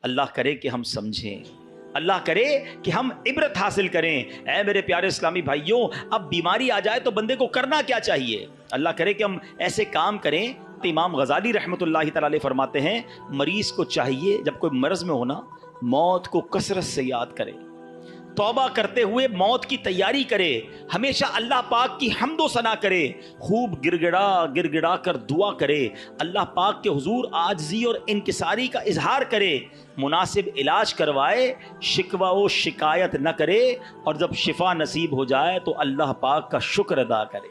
اللہ کرے کہ ہم سمجھیں, اللہ کرے کہ ہم عبرت حاصل کریں. اے میرے پیارے اسلامی بھائیوں, اب بیماری آ جائے تو بندے کو کرنا کیا چاہیے؟ اللہ کرے کہ ہم ایسے کام کریں. امام غزالی رحمۃ اللہ تعالی علیہ فرماتے ہیں, مریض کو چاہیے جب کوئی مرض میں ہونا موت کو کثرت سے یاد کرے, توبہ کرتے ہوئے موت کی تیاری کرے, ہمیشہ اللہ پاک کی حمد و ثنا کرے, خوب گڑ گڑا کر دعا کرے, اللہ پاک کے حضور عاجزی اور انکساری کا اظہار کرے, مناسب علاج کروائے, شکوہ و شکایت نہ کرے, اور جب شفا نصیب ہو جائے تو اللہ پاک کا شکر ادا کرے.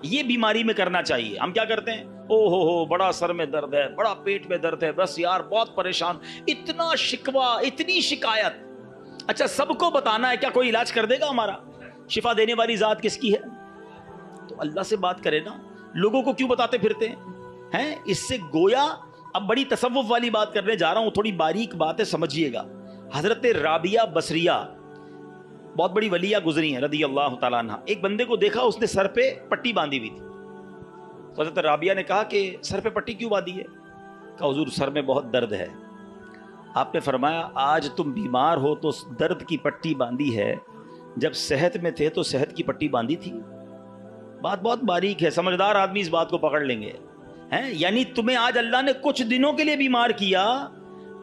یہ بیماری میں کرنا چاہیے. ہم کیا کرتے ہیں, او ہو بڑا سر میں درد ہے, بڑا پیٹ میں درد ہے, بس یار بہت پریشان, اتنا شکوہ, اتنی شکایت. اچھا سب کو بتانا ہے, کیا کوئی علاج کر دے گا ہمارا؟ شفا دینے والی ذات کس کی ہے؟ تو اللہ سے بات کرے نا, لوگوں کو کیوں بتاتے پھرتے ہیں؟ اس سے گویا, اب بڑی تصوف والی بات کرنے جا رہا ہوں, تھوڑی باریک بات ہے, سمجھیے گا. حضرت رابعہ بصریہ بہت بڑی ولیہ گزری ہیں رضی اللہ تعالیٰ عنہ. ایک بندے کو دیکھا, اس نے سر پہ پٹی باندھی ہوئی تھی. تو حضرت رابعہ نے کہا کہ سر پہ پٹی کیوں باندھی ہے؟ کہا حضور سر میں بہت درد ہے. آپ نے فرمایا آج تم بیمار ہو تو درد کی پٹی باندھی ہے, جب صحت میں تھے تو صحت کی پٹی باندھی تھی. بات بہت باریک ہے, سمجھدار آدمی اس بات کو پکڑ لیں گے. یعنی تمہیں آج اللہ نے کچھ دنوں کے لیے بیمار کیا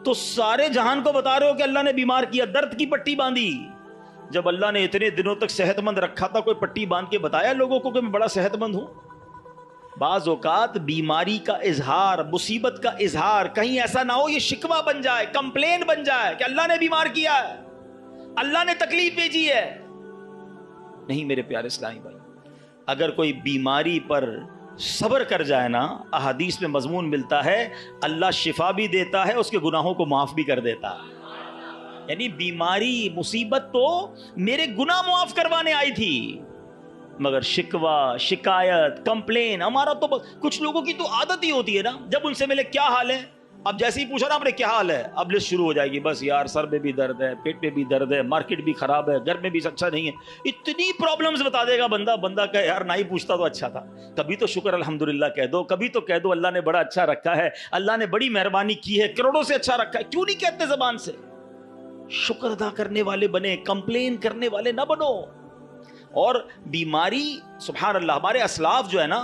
تو سارے جہان کو بتا رہے ہو کہ اللہ نے بیمار کیا, درد کی پٹی باندھی. جب اللہ نے اتنے دنوں تک صحت مند رکھا تھا, کوئی پٹی باندھ کے بتایا لوگوں کو کہ میں بڑا صحت مند ہوں؟ بعض اوقات بیماری کا اظہار, مصیبت کا اظہار کہیں ایسا نہ ہو یہ شکوہ بن جائے, کمپلین بن جائے کہ اللہ نے بیمار کیا ہے, اللہ نے تکلیف بھیجی ہے. نہیں میرے پیارے اسلامی بھائی, اگر کوئی بیماری پر صبر کر جائے نا, احادیث میں مضمون ملتا ہے اللہ شفا بھی دیتا ہے, اس کے گناہوں کو معاف بھی کر دیتا ہے. یعنی بیماری مصیبت تو میرے گناہ معاف کروانے آئی تھی, مگر شکوہ شکایت کمپلین, ہمارا تو کچھ لوگوں کی تو عادت ہی ہوتی ہے نا, جب ان سے ملے کیا حال ہے, اب جیسے ہی پوچھا نا آپ نے کیا حال ہے, اب لسٹ شروع ہو جائے گی, بس یار سر میں بھی درد ہے, پیٹ میں بھی درد ہے, مارکیٹ بھی خراب ہے, گھر میں بھی اچھا نہیں ہے, اتنی پرابلمز بتا دے گا بندہ. بندہ کہ یار نہ ہی پوچھتا تو اچھا تھا. کبھی تو شکر الحمدللہ کہہ دو, کبھی تو کہہ دو اللہ نے بڑا اچھا رکھا ہے, اللہ نے بڑی مہربانی کی ہے, کروڑوں سے اچھا رکھا ہے. کیوں نہیں کہتے زبان سے؟ شکر ادا کرنے والے بنے, کمپلین کرنے والے نہ بنو. اور بیماری سبحان اللہ, ہمارے اسلاف جو ہے نا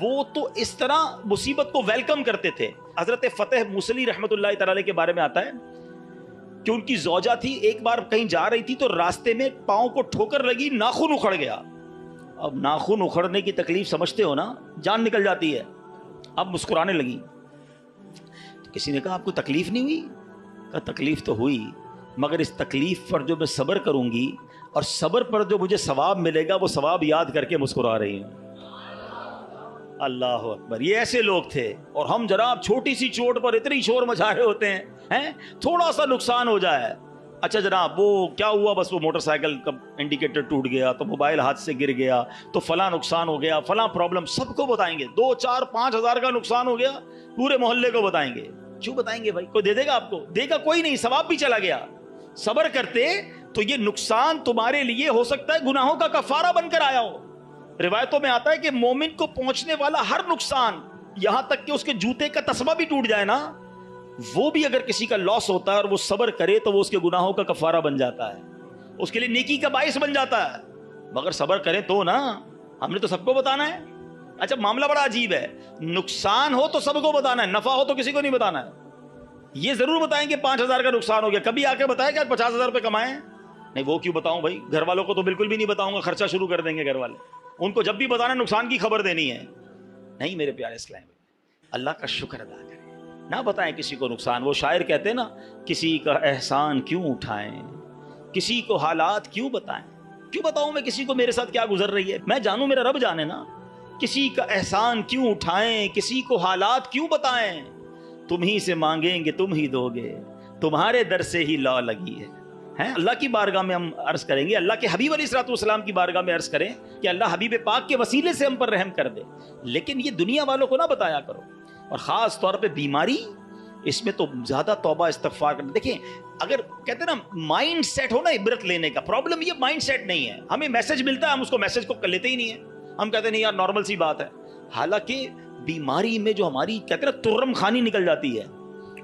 وہ تو اس طرح مصیبت کو ویلکم کرتے تھے. حضرت فتح موصلی رحمۃ اللہ تعالی کے بارے میں آتا ہے کہ ان کی زوجہ تھی, ایک بار کہیں جا رہی تھی تو راستے میں پاؤں کو ٹھوکر لگی, ناخن اکھڑ گیا. اب ناخن اکھڑنے کی تکلیف سمجھتے ہو نا, جان نکل جاتی ہے. اب مسکرانے لگی. کسی نے کہا آپ کو تکلیف نہیں ہوئی؟ کہا تکلیف تو ہوئی, مگر اس تکلیف پر جو میں صبر کروں گی اور صبر پر جو مجھے ثواب ملے گا وہ ثواب یاد کر کے مسکرا رہی ہوں. اللہ اکبر. یہ ایسے لوگ تھے, اور ہم جناب چھوٹی سی چوٹ پر اتنی شور مچا رہے ہوتے ہیں, تھوڑا سا نقصان ہو جائے, اچھا جناب وہ کیا ہوا, بس وہ موٹر سائیکل کا انڈیکیٹر ٹوٹ گیا, تو موبائل ہاتھ سے گر گیا, تو فلاں نقصان ہو گیا, فلاں پرابلم, سب کو بتائیں گے. 2 4 5 ہزار کا نقصان ہو گیا, پورے محلے کو بتائیں گے. کیوں بتائیں گے بھائی؟ کوئی دے دے گا آپ کو؟ دے گا کوئی نہیں, ثواب بھی چلا گیا. صبر کرتے تو یہ نقصان تمہارے لیے ہو سکتا ہے گناہوں کا کفارہ بن کر آیا ہو. روایتوں میں آتا ہے کہ مومن کو پہنچنے والا ہر نقصان, یہاں تک کہ اس کے جوتے کا تسمہ بھی ٹوٹ جائے نا, وہ بھی اگر کسی کا لاس ہوتا ہے اور وہ صبر کرے تو وہ اس کے گناہوں کا کفارہ بن جاتا ہے, اس کے لیے نیکی کا باعث بن جاتا ہے. مگر صبر کریں تو نا, ہم نے تو سب کو بتانا ہے. اچھا معاملہ بڑا عجیب ہے, نقصان ہو تو سب کو بتانا ہے, نفع ہو تو کسی کو نہیں بتانا ہے. یہ ضرور بتائیں کہ 5,000 کا نقصان ہو گیا, کبھی آ کے بتایا کہ 50,000 روپے کمائے ہیں؟ نہیں, وہ کیوں بتاؤں بھائی, گھر والوں کو تو بالکل بھی نہیں بتاؤں گا, خرچہ شروع کر دیں گے گھر والے. ان کو جب بھی بتانا نقصان کی خبر دینی ہے. نہیں میرے پیارے اسلام, اللہ کا شکر ادا کریں, نہ بتائیں کسی کو نقصان. وہ شاعر کہتے ہیں نا, کسی کا احسان کیوں اٹھائیں, کسی کو حالات کیوں بتائیں. کیوں بتاؤں میں کسی کو میرے ساتھ کیا گزر رہی ہے؟ میں جانوں, میرا رب جانے نا. کسی کا احسان کیوں اٹھائیں, کسی کو حالات کیوں بتائیں. تم ہی سے مانگیں گے تم ہی دو گے, تمہارے در سے ہی لا لگی ہے. اللہ کی بارگاہ میں ہم عرض کریں گے, اللہ کے حبیب علیہ الصلوۃ والسلام کی بارگاہ میں عرض کریں کہ اللہ حبیب پاک کے وسیلے سے ہم پر رحم کر دے. لیکن یہ دنیا والوں کو نہ بتایا کرو, اور خاص طور پہ بیماری, اس میں تو زیادہ توبہ استغفار کرنا. دیکھیں اگر کہتے ہیں نا مائنڈ سیٹ ہو نا عبرت لینے کا, پرابلم یہ مائنڈ سیٹ نہیں ہے. ہمیں میسج ملتا ہے, ہم اس کو میسج کو لیتے ہی نہیں ہیں. ہم کہتے ہیں نہیں یار نارمل سی بات ہے. حالانکہ بیماری میں جو ہماری کہتے ہیں نا ترم خانی نکل جاتی ہے,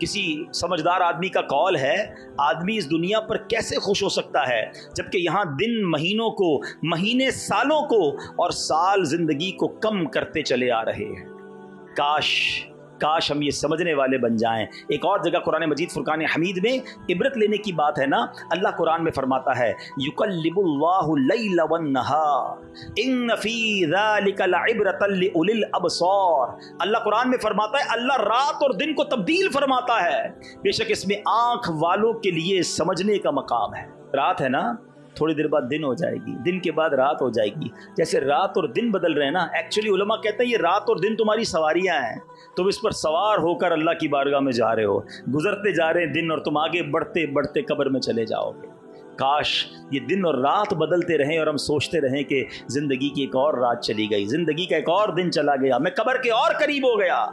کسی سمجھدار آدمی کا قول ہے آدمی اس دنیا پر کیسے خوش ہو سکتا ہے جبکہ یہاں دن مہینوں کو، مہینے سالوں کو، اور سال زندگی کو کم کرتے چلے آ رہے ہیں۔ کاش ہم یہ سمجھنے والے بن جائیں۔ ایک اور جگہ قرآن مجید فرقان حمید میں عبرت لینے کی بات ہے نا، اللہ قرآن میں فرماتا ہے یقلب اللہ اللیل والنہار ان فی ذلک لعبرۃ لأولی الابصار۔ اللہ قرآن میں فرماتا ہے اللہ رات اور دن کو تبدیل فرماتا ہے، بے شک اس میں آنکھ والوں کے لیے سمجھنے کا مقام ہے۔ رات ہے نا، تھوڑی دیر بعد دن ہو جائے گی، دن کے بعد رات ہو جائے گی، جیسے رات اور دن بدل رہے ہیں نا۔ ایکچولی علماء کہتے ہیں یہ رات اور دن تمہاری سواریاں ہیں، تم اس پر سوار ہو کر اللہ کی بارگاہ میں جا رہے ہو، گزرتے جا رہے ہیں دن اور تم آگے بڑھتے بڑھتے قبر میں چلے جاؤ گے۔ کاش یہ دن اور رات بدلتے رہیں اور ہم سوچتے رہیں کہ زندگی کی ایک اور رات چلی گئی، زندگی کا ایک اور دن چلا گیا، میں قبر کے اور قریب ہو گیا۔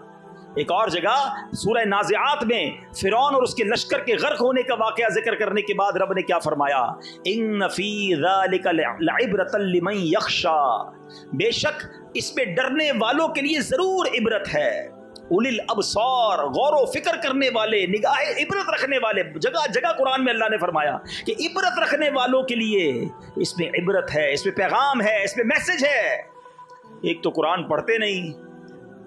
ایک اور جگہ سورہ نازعات میں فرعون اور اس کے لشکر کے غرق ہونے کا واقعہ ذکر کرنے کے بعد رب نے کیا فرمایا؟ ان فی ذلک لعبرۃ لمن یخشی، بے شک اس میں ڈرنے والوں کے لیے ضرور عبرت ہے۔ اولی الابصار، غور و فکر کرنے والے، نگاہ عبرت رکھنے والے، جگہ جگہ قرآن میں اللہ نے فرمایا کہ عبرت رکھنے والوں کے لیے اس میں عبرت ہے، اس میں پیغام ہے، اس میں میسج ہے۔ ایک تو قرآن پڑھتے نہیں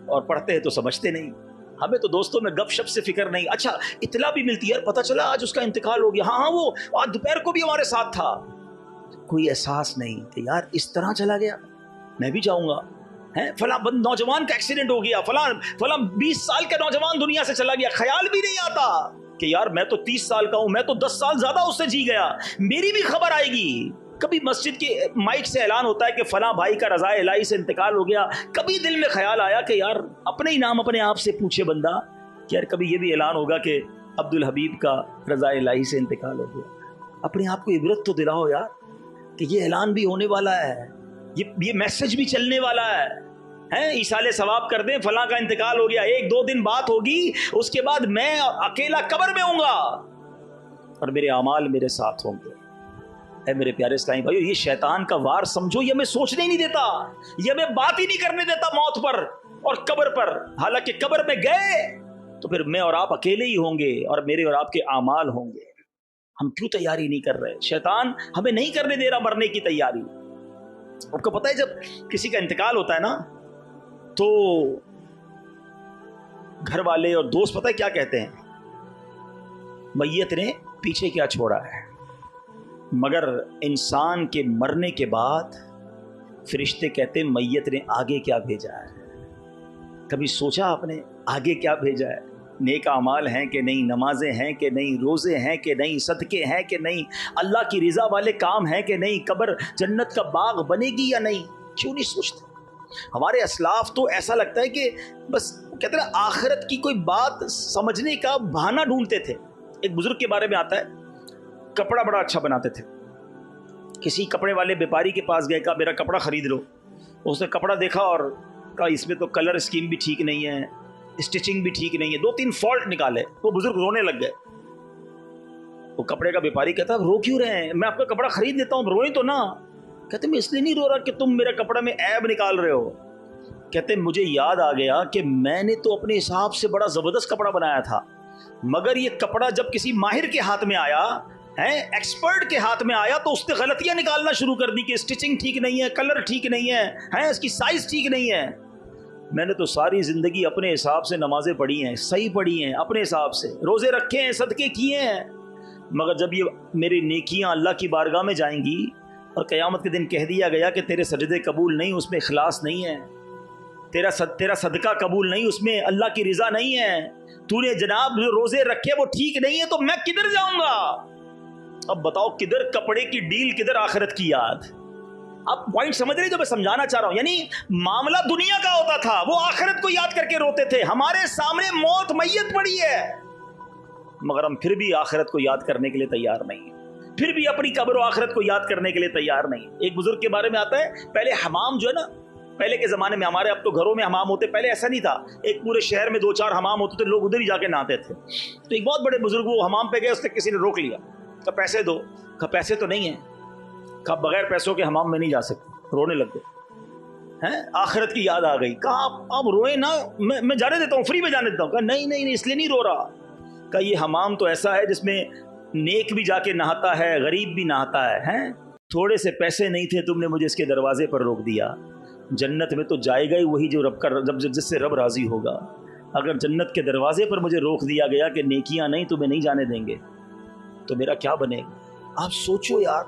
اور پڑھتے ہیں تو سمجھتے نہیں، ہمیں تو دوستوں میں گپ شپ سے فکر نہیں۔ اچھا اطلاع بھی ملتی ہے، پتہ چلا آج اس کا انتقال ہو گیا، ہاں وہ آج دوپہر کو بھی ہمارے ساتھ تھا، کوئی احساس نہیں کہ یار اس طرح چلا گیا، میں بھی جاؤں گا، فلاں نوجوان کا ایکسیڈنٹ ہو گیا، فلاں 20 سال کا نوجوان دنیا سے چلا گیا، خیال بھی نہیں آتا کہ یار میں تو 30 سال کا ہوں، میں تو 10 سال زیادہ اس سے جی گیا، میری بھی خبر آئے گی۔ کبھی مسجد کے مائک سے اعلان ہوتا ہے کہ فلاں بھائی کا رضا الہی سے انتقال ہو گیا، کبھی دل میں خیال آیا کہ یار اپنے ہی نام اپنے آپ سے پوچھے بندہ کہ یار کبھی یہ بھی اعلان ہوگا کہ عبد الحبیب کا رضا الہی سے انتقال ہو گیا؟ اپنے آپ کو عبرت تو دلاؤ یار کہ یہ اعلان بھی ہونے والا ہے، یہ میسج بھی چلنے والا ہے، ایصال ثواب کر دیں فلاں کا انتقال ہو گیا، 1-2 دن بات ہوگی، اس کے بعد میں اکیلا قبر میں ہوں گا اور میرے اعمال میرے ساتھ ہوں گے۔ اے میرے پیارے اسلامی بھائیو، یہ شیطان کا وار سمجھو، یہ ہمیں سوچنے ہی نہیں دیتا، یہ ہمیں بات ہی نہیں کرنے دیتا موت پر اور قبر پر۔ حالانکہ قبر میں گئے تو پھر میں اور آپ اکیلے ہی ہوں گے اور میرے اور آپ کے اعمال ہوں گے۔ ہم کیوں تیاری نہیں کر رہے؟ شیطان ہمیں نہیں کرنے دے رہا مرنے کی تیاری۔ آپ کو پتہ ہے جب کسی کا انتقال ہوتا ہے نا تو گھر والے اور دوست پتہ ہے کیا کہتے ہیں؟ میت نے پیچھے کیا چھوڑا ہے؟ مگر انسان کے مرنے کے بعد فرشتے کہتے ہیں میت نے آگے کیا بھیجا ہے؟ کبھی سوچا آپ نے آگے کیا بھیجا ہے؟ نیک اعمال ہیں کہ نہیں، نمازیں ہیں کہ نہیں، روزے ہیں کہ نہیں، صدقے ہیں کہ نہیں، اللہ کی رضا والے کام ہیں کہ نہیں، قبر جنت کا باغ بنے گی یا نہیں؟ کیوں نہیں سوچتے؟ ہمارے اسلاف تو ایسا لگتا ہے کہ بس کہتے ہیں آخرت کی کوئی بات سمجھنے کا بہانہ ڈھونڈتے تھے۔ ایک بزرگ کے بارے میں آتا ہے کپڑا بڑا اچھا بناتے تھے، کسی کپڑے والے بیپاری کے پاس گئے، کہا میرا کپڑا خرید لو۔ اس نے کپڑا دیکھا اور کہا اس میں تو کلر اسکیم بھی ٹھیک نہیں ہے، اسٹچنگ بھی ٹھیک نہیں ہے، 2-3 فالٹ نکالے۔ وہ بزرگ رونے لگ گئے۔ وہ کپڑے کا بیپاری کہتا رو کیوں رہے ہیں، میں آپ کا کپڑا خرید دیتا ہوں، روئیں تو نہ۔ کہتے میں اس لیے نہیں رو رہا کہ تم میرے کپڑے میں عیب نکال رہے ہو۔ کہتے مجھے یاد آ گیا کہ میں نے تو اپنے حساب سے بڑا زبردست کپڑا بنایا تھا، مگر یہ کپڑا جب کسی ماہر کے ہاتھ میں آیا، ایکسپرٹ کے ہاتھ میں آیا، تو اس نے غلطیاں نکالنا شروع کر دی کہ اسٹچنگ ٹھیک نہیں ہے، کلر ٹھیک نہیں ہے، اس کی سائز ٹھیک نہیں ہے۔ میں نے تو ساری زندگی اپنے حساب سے نمازیں پڑھی ہیں، صحیح پڑھی ہیں، اپنے حساب سے روزے رکھے ہیں، صدقے کیے ہیں، مگر جب یہ میری نیکیاں اللہ کی بارگاہ میں جائیں گی اور قیامت کے دن کہہ دیا گیا کہ تیرے سجدے قبول نہیں، اس میں اخلاص نہیں ہے، تیرا صدقہ قبول نہیں، اس میں اللہ کی رضا نہیں ہے، تو نے جناب جو روزے رکھے وہ ٹھیک نہیں ہے، تو میں کدھر جاؤں گا؟ اب بتاؤ کدھر کپڑے کی ڈیل، کدھر آخرت کی یاد؟ آپ پوائنٹ سمجھ رہے جو میں سمجھانا چاہ رہا ہوں؟ یعنی معاملہ دنیا کا ہوتا تھا، وہ آخرت کو یاد کر کے روتے تھے۔ ہمارے سامنے موت میت پڑی ہے مگر ہم پھر بھی آخرت کو یاد کرنے کے لیے تیار نہیں، پھر بھی اپنی قبر و آخرت کو یاد کرنے کے لیے تیار نہیں۔ ایک بزرگ کے بارے میں آتا ہے، پہلے حمام جو ہے نا، پہلے کے زمانے میں ہمارے اب تو گھروں میں حمام ہوتے، پہلے ایسا نہیں تھا، ایک پورے شہر میں 2-4 حمام ہوتے تھے، لوگ ادھر ہی جا کے نہاتے تھے۔ تو ایک بہت بڑے بزرگ وہ حمام پہ گئے، اس نے کسی نے روک لیا، کہا پیسے دو، کہا پیسے تو نہیں ہیں، کہا بغیر پیسوں کے حمام میں نہیں جا سکتے۔ رونے لگ گئے، آخرت کی یاد آ گئی، کہا آپ روئیں نا، میں جانے دیتا ہوں، فری میں جانے دیتا ہوں۔ کہا نہیں اس لیے نہیں رو رہا، کہ یہ حمام تو ایسا ہے جس میں نیک بھی جا کے نہاتا ہے, غریب بھی نہاتا ہے. تھوڑے سے پیسے نہیں تھے, تم نے مجھے اس کے دروازے پر روک دیا. جنت میں تو جائے گا ہی وہی جو رب کا جس سے رب راضی ہوگا. اگر جنت کے دروازے پر مجھے روک دیا گیا کہ نیکیاں نہیں, تمہیں نہیں جانے دیں گے, تو میرا کیا بنے گا؟ آپ سوچو یار,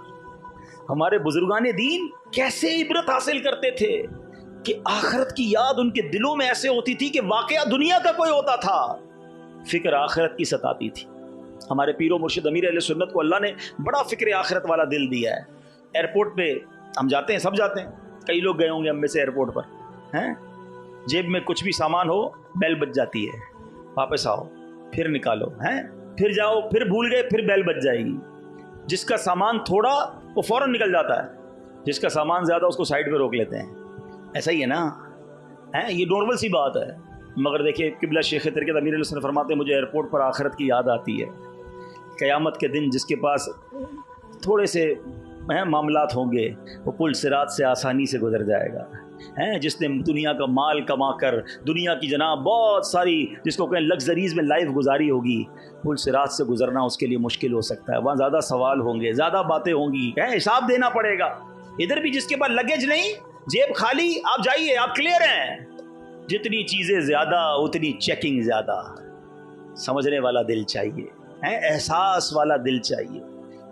ہمارے بزرگان دین کیسے عبرت حاصل کرتے تھے کہ آخرت کی یاد ان کے دلوں میں ایسے ہوتی تھی کہ واقعہ دنیا کا کوئی ہوتا تھا, فکر آخرت کی ستاتی تھی. ہمارے پیر و مرشد امیر اہل سنت کو اللہ نے بڑا فکر آخرت والا دل دیا ہے. ایئرپورٹ پہ ہم جاتے ہیں, سب جاتے ہیں, کئی لوگ گئے ہوں گے ہم میں سے ایئرپورٹ پر ہیں, جیب میں کچھ بھی سامان ہو, بیل بج جاتی ہے, واپس آؤ, پھر نکالو, پھر جاؤ, پھر بھول گئے, پھر بیل بج جائے گی. جس کا سامان تھوڑا وہ فوراً نکل جاتا ہے, جس کا سامان زیادہ اس کو سائڈ پہ روک لیتے ہیں. ایسا ہی ہے نا, یہ نارمل سی بات ہے. مگر دیکھیے قبلہ شیخ ترکت امیر علیہ السلام فرماتے ہیں مجھے ایئرپورٹ پر آخرت کی یاد آتی ہے. قیامت کے دن جس کے پاس تھوڑے سے معاملات ہوں گے وہ پل صراط سے آسانی سے گزر جائے گا. جس نے دنیا کا مال کما کر دنیا کی جناب بہت ساری جس کو کہیں لگژریز میں لائف گزاری ہوگی, پل صراط سے گزرنا اس کے لیے مشکل ہو سکتا ہے. وہاں زیادہ سوال ہوں گے, زیادہ باتیں ہوں گی, حساب دینا پڑے گا. ادھر بھی جس کے پاس لگیج نہیں, جیب خالی, آپ جائیے, آپ کلیئر ہیں. جتنی چیزیں زیادہ اتنی چیکنگ زیادہ. سمجھنے والا دل چاہیے, احساس والا دل چاہیے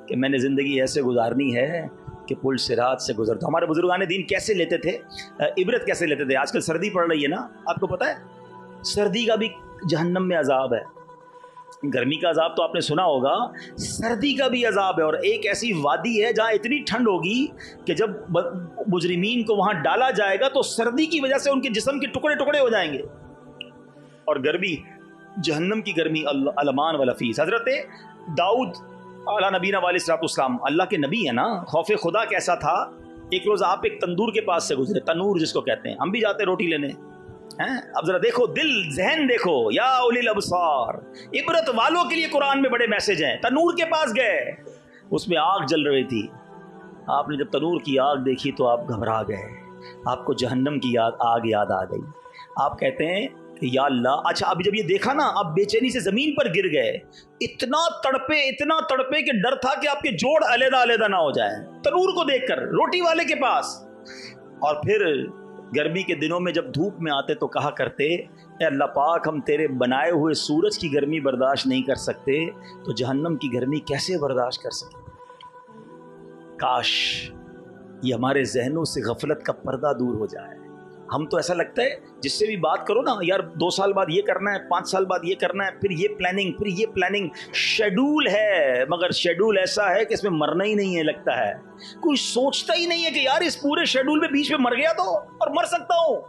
کہ میں نے زندگی ایسے گزارنی ہے کہ پل صراط سے گزرتا. ہمارے بزرگان دین کیسے لیتے تھے عبرت, کیسے لیتے تھے؟ آج کل سردی پڑ رہی ہے نا, آپ کو پتہ ہے سردی کا بھی جہنم میں عذاب ہے. گرمی کا عذاب تو آپ نے سنا ہوگا, سردی کا بھی عذاب ہے. اور ایک ایسی وادی ہے جہاں اتنی ٹھنڈ ہوگی کہ جب مجرمین کو وہاں ڈالا جائے گا تو سردی کی وجہ سے ان کے جسم کے ٹکڑے ٹکڑے ہو جائیں گے. اور گرمی, جہنم کی گرمی الامان والفیس. حضرت داؤد اعلیٰ نبینا علیہ الصلوۃ والسلام اللہ کے نبی ہیں نا, خوف خدا کیسا تھا. ایک روز آپ ایک تندور کے پاس سے گزرے, تنور جس کو کہتے ہیں, ہم بھی جاتے روٹی لینے. اب ذرا دیکھو, دل ذہن دیکھو, یا اولی الابصار, عبرت والوں کے لیے قرآن میں بڑے میسج ہیں. تنور کے پاس گئے, اس میں آگ جل رہی تھی. آپ نے جب تنور کی آگ دیکھی تو آپ گھبرا گئے, آپ کو جہنم کی آگ یاد آ گئی. آپ کہتے ہیں کہ یا اللہ, اچھا اب جب یہ دیکھا نا, آپ بے چینی سے زمین پر گر گئے. اتنا تڑپے کہ ڈر تھا کہ آپ کے جوڑ علیحدہ علیحدہ نہ ہو جائیں تنور کو دیکھ کر, روٹی والے کے پاس. اور پھر گرمی کے دنوں میں جب دھوپ میں آتے تو کہا کرتے, اے اللہ پاک, ہم تیرے بنائے ہوئے سورج کی گرمی برداشت نہیں کر سکتے تو جہنم کی گرمی کیسے برداشت کر سکتے. کاش یہ ہمارے ذہنوں سے غفلت کا پردہ دور ہو جائے. ہم تو ایسا لگتا ہے جس سے بھی بات کرو نا, یار 2 سال بعد یہ کرنا ہے, 5 سال بعد یہ کرنا ہے, پھر یہ پلاننگ, شیڈول ہے. مگر شیڈول ایسا ہے کہ اس میں مرنا ہی نہیں ہے لگتا ہے. کوئی سوچتا ہی نہیں ہے کہ یار اس پورے شیڈول میں بیچ میں مر گیا تو, اور مر سکتا ہوں,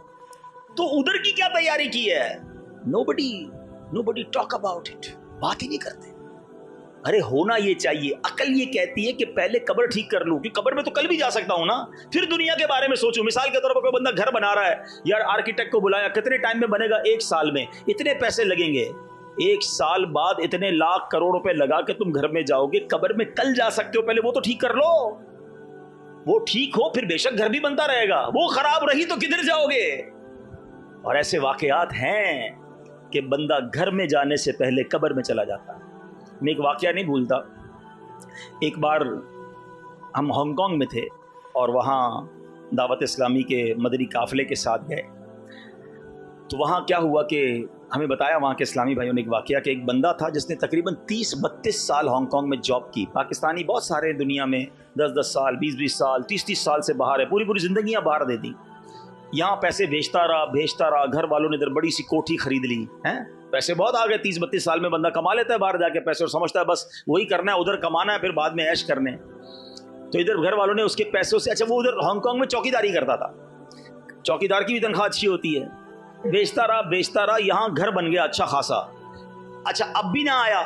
تو ادھر کی کیا تیاری کی ہے. nobody talk about it, بات ہی نہیں کرتے. ارے ہونا یہ چاہیے. عقل یہ کہتی ہے کہ پہلے قبر ٹھیک کر لوں, کیونکہ قبر میں تو کل بھی جا سکتا ہوں نا, پھر دنیا کے بارے میں سوچوں. مثال کے طور پر کوئی بندہ گھر بنا رہا ہے, یار آرکیٹیکٹ کو بلایا, کتنے ٹائم میں بنے گا, 1 سال میں, اتنے پیسے لگیں گے. 1 سال بعد اتنے لاکھ کروڑ روپے لگا کے تم گھر میں جاؤ گے, قبر میں کل جا سکتے ہو, پہلے وہ تو ٹھیک کر لو. وہ ٹھیک ہو پھر بے شک گھر بھی بنتا رہے گا, وہ خراب رہی تو کدھر جاؤ گے. اور ایسے واقعات ہیں کہ بندہ گھر میں جانے سے پہلے قبر میں چلا جاتا ہے. میں ایک واقعہ نہیں بھولتا. ایک بار ہم ہانگ کانگ میں تھے اور وہاں دعوت اسلامی کے مدنی قافلے کے ساتھ گئے. تو وہاں کیا ہوا کہ ہمیں بتایا وہاں کے اسلامی بھائیوں نے ایک واقعہ کہ ایک بندہ تھا جس نے تقریباً 30-32 سال ہانگ کانگ میں جاب کی. پاکستانی بہت سارے دنیا میں 10-10 سال, 20-20 سال, 30-30 سال سے باہر ہے, پوری زندگیاں باہر دے دی. یہاں پیسے بھیجتا رہا, گھر والوں نے ادھر بڑی سی کوٹھی خرید لی. پیسے بہت آ گئے, 30-32 سال میں بندہ کما لیتا ہے باہر جا کے پیسے, اور سمجھتا ہے بس وہی کرنا ہے, ادھر کمانا ہے, پھر بعد میں عیش کرنے. تو ادھر گھر والوں نے اس کے پیسوں سے, اچھا وہ ادھر ہانگ کانگ میں چوکیداری کرتا تھا, چوکیدار کی بھی تنخواہ اچھی ہوتی ہے, بیچتا رہا, یہاں گھر بن گیا اچھا خاصا. اچھا اب بھی نہ آیا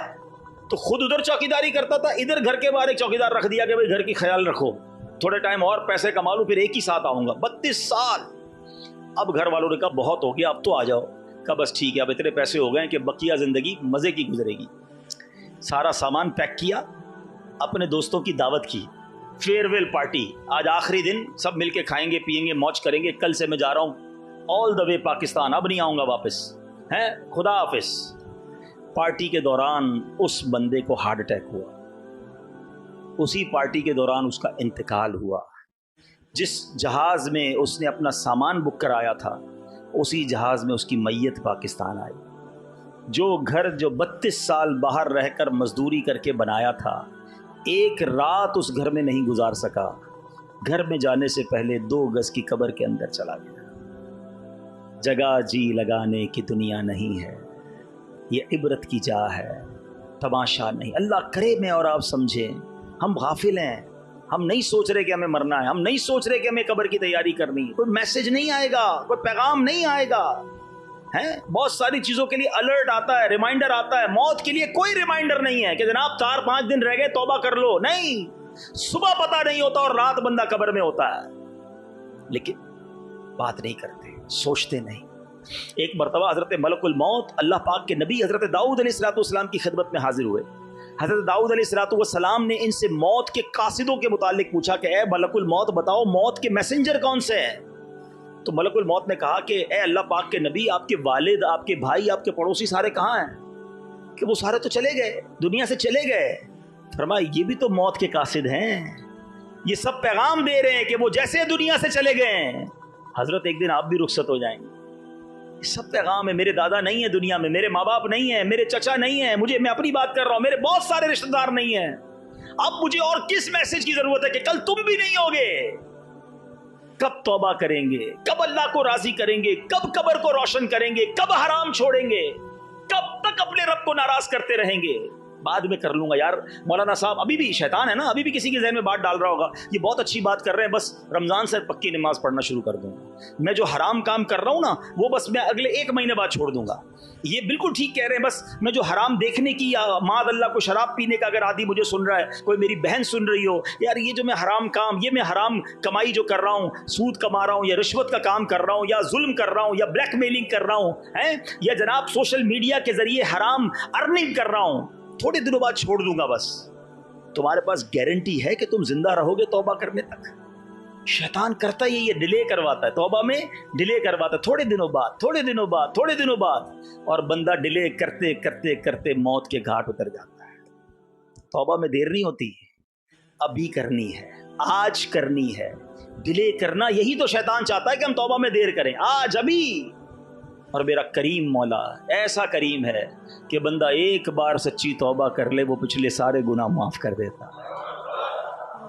تو خود ادھر چوکیداری کرتا تھا, ادھر گھر کے باہر ایک چوکیدار رکھ دیا کہ بھائی گھر کی خیال رکھو, تھوڑے ٹائم اور پیسے کما لوں, پھر ایک ہی ساتھ آؤں گا. 32 سال. اب گھر والوں نے کہا بہت ہو گیا, اب تو آ جاؤ. کہا بس ٹھیک ہے, اب اتنے پیسے ہو گئے کہ بقیہ زندگی مزے کی گزرے گی. سارا سامان پیک کیا, اپنے دوستوں کی دعوت کی, فیئر ویل پارٹی, آج آخری دن, سب مل کے کھائیں گے پیئیں گے موج کریں گے, کل سے میں جا رہا ہوں آل دا وے پاکستان, اب نہیں آؤں گا واپس, خدا حافظ. پارٹی کے دوران اس بندے کو ہارٹ اٹیک ہوا، اسی پارٹی کے دوران اس کا انتقال ہوا۔ جس جہاز میں اس نے اپنا سامان بک کرایا تھا اسی جہاز میں اس کی میت پاکستان آئی۔ جو گھر جو 32 سال باہر رہ کر مزدوری کر کے بنایا تھا، ایک رات اس گھر میں نہیں گزار سکا، گھر میں جانے سے پہلے 2 گز کی قبر کے اندر چلا گیا۔ جگہ جی لگانے کی دنیا نہیں ہے، یہ عبرت کی جا ہے، تماشا نہیں۔ اللہ کرے میں اور آپ سمجھیں، ہم غافل ہیں، ہم نہیں سوچ رہے کہ ہمیں مرنا ہے، ہم نہیں سوچ رہے کہ ہمیں قبر کی تیاری کرنی ہے۔ کوئی میسج نہیں آئے گا، کوئی پیغام نہیں آئے گا، بہت ساری چیزوں کے لیے الرٹ آتا ہے، ریمائنڈر آتا ہے، موت کے لیے کوئی ریمائنڈر نہیں ہے کہ جناب 4-5 دن رہ گئے توبہ کر لو، نہیں، صبح پتہ نہیں ہوتا اور رات بندہ قبر میں ہوتا ہے، لیکن بات نہیں کرتے، سوچتے نہیں۔ ایک مرتبہ حضرت ملک الموت اللہ پاک کے نبی حضرت داؤد علیہ السلام کی خدمت میں حاضر ہوئے۔ حضرت داؤد علیہ السلام نے ان سے موت کے قاصدوں کے متعلق پوچھا کہ اے ملک الموت بتاؤ موت کے میسنجر کون سے ہیں؟ تو ملک الموت نے کہا کہ اے اللہ پاک کے نبی، آپ کے والد، آپ کے بھائی، آپ کے پڑوسی سارے کہاں ہیں؟ کہ وہ سارے تو چلے گئے، دنیا سے چلے گئے۔ فرمایا یہ بھی تو موت کے قاصد ہیں، یہ سب پیغام دے رہے ہیں کہ وہ جیسے دنیا سے چلے گئے ہیں حضرت ایک دن آپ بھی رخصت ہو جائیں گے۔ یہ سب پیغام ہے، میرے دادا نہیں ہے دنیا میں، میرے ماں باپ نہیں ہیں، میرے چچا نہیں ہیں، میں اپنی بات کر رہا ہوں، میرے بہت سارے رشتہ دار نہیں ہیں۔ اب مجھے اور کس میسج کی ضرورت ہے کہ کل تم بھی نہیں ہوگے؟ کب توبہ کریں گے؟ کب اللہ کو راضی کریں گے؟ کب قبر کو روشن کریں گے؟ کب حرام چھوڑیں گے؟ کب تک اپنے رب کو ناراض کرتے رہیں گے؟ بعد میں کر لوں گا یار۔ مولانا صاحب ابھی بھی شیطان ہے نا، ابھی بھی کسی کے ذہن میں بات ڈال رہا ہوگا یہ بہت اچھی بات کر رہے ہیں، بس رمضان سے پکی نماز پڑھنا شروع کر دوں گا، میں جو حرام کام کر رہا ہوں نا وہ بس میں اگلے 1 مہینے بعد چھوڑ دوں گا۔ یہ بالکل ٹھیک کہہ رہے ہیں، بس میں جو حرام دیکھنے کی یا معاذ اللہ کو شراب پینے کا اگر عادی مجھے سن رہا ہے، کوئی میری بہن سن رہی ہو، یار یہ جو میں حرام کام، یہ میں حرام کمائی جو کر رہا ہوں، سود کما رہا ہوں یا رشوت کا کام کر رہا ہوں یا ظلم کر رہا ہوں یا بلیک میلنگ کر رہا ہوں یا جناب سوشل میڈیا کے ذریعے حرام ارننگ کر رہا ہوں، تھوڑے دنوں بعد چھوڑ دوں گا۔ بس تمہارے پاس گارنٹی ہے کہ تم زندہ رہو گے توبہ کرنے تک؟ شیطان کرتا ہی یہ ڈیلے کرواتا ہے، توبہ میں ڈیلے کرواتا ہے، تھوڑے دنوں بعد، اور بندہ ڈیلے کرتے کرتے کرتے موت کے گھاٹ اتر جاتا ہے۔ توبہ میں دیر نہیں ہوتی، ابھی کرنی ہے، آج کرنی ہے۔ ڈیلے کرنا یہی تو شیطان چاہتا ہے کہ ہم توبہ میں دیر کریں، آج ابھی۔ اور میرا کریم مولا ایسا کریم ہے کہ بندہ ایک بار سچی توبہ کر لے وہ پچھلے سارے گناہ معاف کر دیتا ہے۔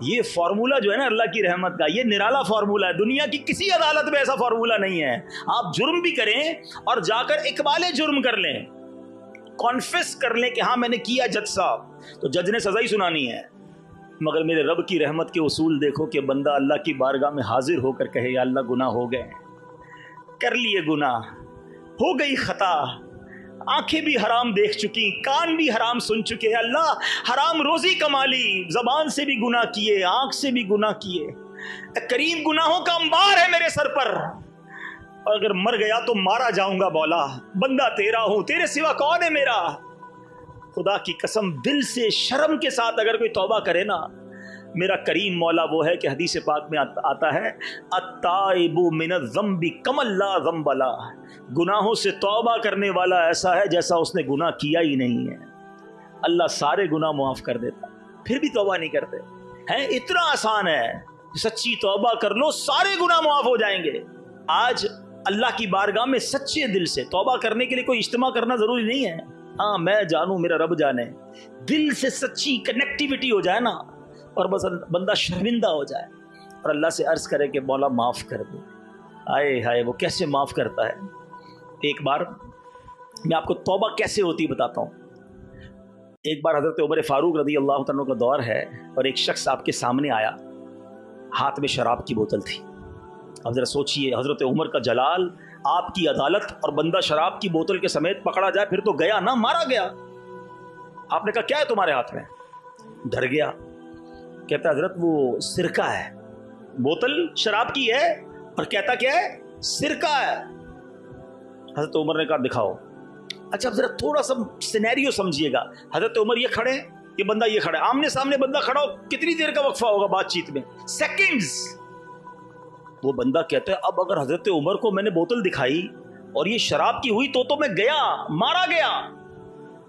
یہ فارمولا جو ہے نا اللہ کی رحمت کا، یہ نرالا فارمولا ہے، دنیا کی کسی عدالت میں ایسا فارمولا نہیں ہے۔ آپ جرم بھی کریں اور جا کر اقبال جرم کر لیں، کانفیس کر لیں کہ ہاں میں نے کیا جج صاحب، تو جج نے سزا ہی سنانی ہے، مگر میرے رب کی رحمت کے اصول دیکھو کہ بندہ اللہ کی بارگاہ میں حاضر ہو کر کہے یا اللہ گناہ ہو گئے، کر لیے گناہ، ہو گئی خطا، آنکھیں بھی حرام دیکھ چکی، کان بھی حرام سن چکے ہیں، اللہ حرام روزی کما لی، زبان سے بھی گناہ کیے، آنکھ سے بھی گناہ کیے، کریم گناہوں کا انبار ہے میرے سر پر، اور اگر مر گیا تو مارا جاؤں گا مولا، بندہ تیرا ہوں، تیرے سوا کون ہے میرا؟ خدا کی قسم دل سے شرم کے ساتھ اگر کوئی توبہ کرے نا، میرا کریم مولا وہ ہے کہ حدیث پاک میں آتا ہے التائب من الذنب کمن لا ذنب لہ، گناہوں سے توبہ کرنے والا ایسا ہے جیسا اس نے گناہ کیا ہی نہیں ہے۔ اللہ سارے گناہ معاف کر دیتا، پھر بھی توبہ نہیں کرتے ہیں۔ اتنا آسان ہے، سچی توبہ کر لو سارے گناہ معاف ہو جائیں گے۔ آج اللہ کی بارگاہ میں سچے دل سے توبہ کرنے کے لیے کوئی اجتماع کرنا ضروری نہیں ہے، ہاں میں جانوں میرا رب جانے، دل سے سچی کنیکٹیوٹی ہو جائے نا، اور بس بندہ شرمندہ ہو جائے اور اللہ سے عرض کرے کہ مولا معاف کر دے۔ آئے ہائے وہ کیسے معاف کرتا ہے۔ ایک بار میں آپ کو توبہ کیسے ہوتی بتاتا ہوں۔ ایک بار حضرت عمر فاروق رضی اللہ عنہ کا دور ہے اور ایک شخص آپ کے سامنے آیا، ہاتھ میں شراب کی بوتل تھی۔ اب ذرا سوچئے حضرت عمر کا جلال، آپ کی عدالت، اور بندہ شراب کی بوتل کے سمیت پکڑا جائے، پھر تو گیا نہ، مارا گیا۔ آپ نے کہا کیا ہے تمہارے ہاتھ میں؟ ڈر گیا، کہتا حضرت وہ سرکہ ہے، بوتل شراب کی ہے اور کہتا کیا ہے؟ سرکہ ہے۔ حضرت عمر نے کہا دکھاؤ۔ اچھا اب ذرا تھوڑا سا سینیریو سمجھیے گا، حضرت عمر یہ کھڑے، یہ بندہ یہ کھڑا ہے، آمنے سامنے بندہ کھڑا ہو، کتنی دیر کا وقفہ ہوگا بات چیت میں؟ سیکنڈز۔ وہ بندہ کہتا ہے اب اگر حضرت عمر کو میں نے بوتل دکھائی اور یہ شراب کی ہوئی تو میں گیا، مارا گیا۔